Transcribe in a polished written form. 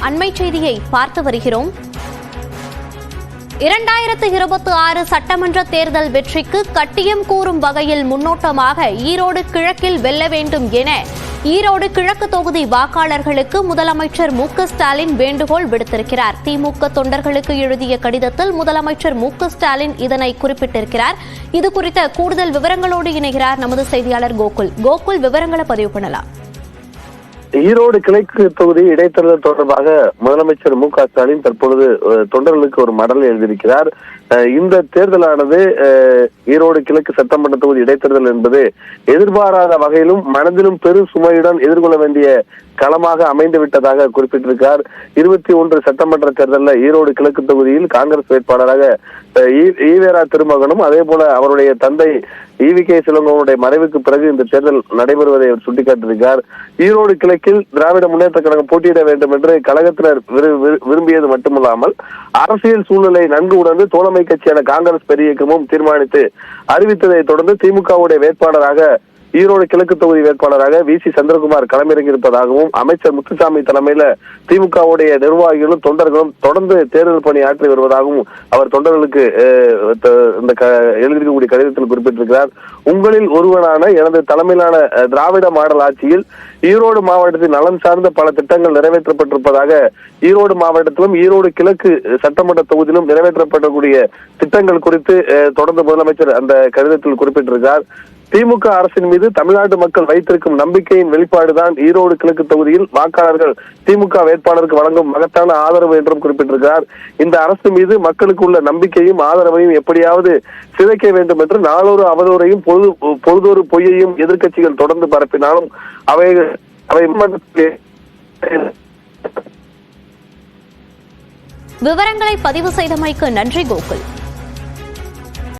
அண்மை செய்தியை பார்த்து வருகிறோம். 2026 சட்டமன்ற தேர்தல் வெற்றிக்கு கட்டியம் கூறும் வகையில் முன்னோட்டமாக ஈரோடு கிழக்கில் வெல்ல வேண்டும் என ஈரோடு கிழக்கு தொகுதி வாக்காளர்களுக்கு முதலமைச்சர் மு.க.ஸ்டாலின் வேண்டுகோள் விடுத்திருக்கிறார். திமுக தொண்டர்களுக்கு எழுதிய கடிதத்தில் முதலமைச்சர் மு.க.ஸ்டாலின் இதனை குறிப்பிட்டிருக்கிறார். இது குறித்த கூடுதல் விவரங்களோடு இணைகிறார் நமது செய்தியாளர் கோகுல். விவரங்களை பதிவு பண்ணலாம். ஈரோடு கிழக்கு தொகுதி இடைத்தேர்தல் தொடர்பாக முதலமைச்சர் மு.க.ஸ்டாலின் தற்பொழுது தொண்டர்களுக்கு ஒரு மடல் எழுதியிருக்கிறார். இந்த தேர்தலானது ஈரோடு கிழக்கு சட்டமன்ற தொகுதி இடைத்தேர்தல் என்பது எதிர்பாராத வகையிலும் மனதிலும் பெரும் சுமையுடன் எதிர்கொள்ள வேண்டிய களமாக அமைந்து விட்டதாக குறிப்பிட்டிருக்கிறார். 21 சட்டமன்ற தேர்தலில் ஈரோடு கிழக்கு தொகுதியில் காங்கிரஸ் வேட்பாளராக ஈவேரா திருமகனும் அதே போல அவருடைய தந்தை ஈவி.கே. சிலங்கோவனுடைய மறைவுக்கு பிறகு இந்த தேர்தல் நடைபெறுவதை அவர் சுட்டிக்காட்டியிருக்கிறார். ஈரோடு கிழக்கில் திராவிட முன்னேற்ற கழகம் போட்டியிட வேண்டும் என்று கழகத்தினர் விரும்பியது மட்டுமல்லாமல் அரசியல் சூழ்நிலை நன்கு உணர்ந்து தோழமை கட்சியான காங்கிரஸ் பெரிய இயக்கமும் தீர்மானித்து அறிவித்ததை தொடர்ந்து திமுகவுடைய வேட்பாளராக ஈரோடு கிழக்கு தொகுதி வேட்பாளராக வி.சி. சந்திரகுமார் களமிறங்கியிருப்பதாகவும் அமைச்சர் முத்துசாமி தலைமையில திமுகவுடைய நிர்வாகிகளும் தொண்டர்களும் தொடர்ந்து தேர்தல் பணி ஆற்றி வருவதாகவும் அவர் தொண்டர்களுக்கு இந்த எழுதியிருக்கக்கூடிய கடிதத்தில் குறிப்பிட்டிருக்கிறார். உங்களில் ஒருவனான எனது தலைமையிலான திராவிட மாடல் ஆட்சியில் ஈரோடு மாவட்டத்தில் நலன் சார்ந்த பல திட்டங்கள் நிறைவேற்றப்பட்டிருப்பதாக ஈரோடு மாவட்டத்திலும் ஈரோடு கிழக்கு சட்டமன்ற தொகுதியிலும் நிறைவேற்றப்படக்கூடிய திட்டங்கள் குறித்து தொடர்ந்து முதலமைச்சர் அந்த கடிதத்தில் குறிப்பிட்டிருக்கிறார். திமுக அரசின் மீது தமிழ்நாட்டு மக்கள் வைத்திருக்கும் நம்பிக்கையின் வெளிப்பாடுதான் ஈரோடு கிழக்கு தொகுதியில் வாக்காளர்கள் திமுக வேட்பாளருக்கு வழங்கும் மகத்தான ஆதரவு என்றும் குறிப்பிட்டிருக்கிறார். இந்த அரசு மீது மக்களுக்கு உள்ள நம்பிக்கையும் ஆதரவையும் எப்படியாவது சிதைக்க வேண்டும் என்று நாளொரு அவதூறையும் பொழுதொரு பொய்யையும் எதிர்க்கட்சிகள் தொடர்ந்து பரப்பினாலும் அவை விவரங்களை பதிவு செய்தமைக்கு நன்றி கோகுல்.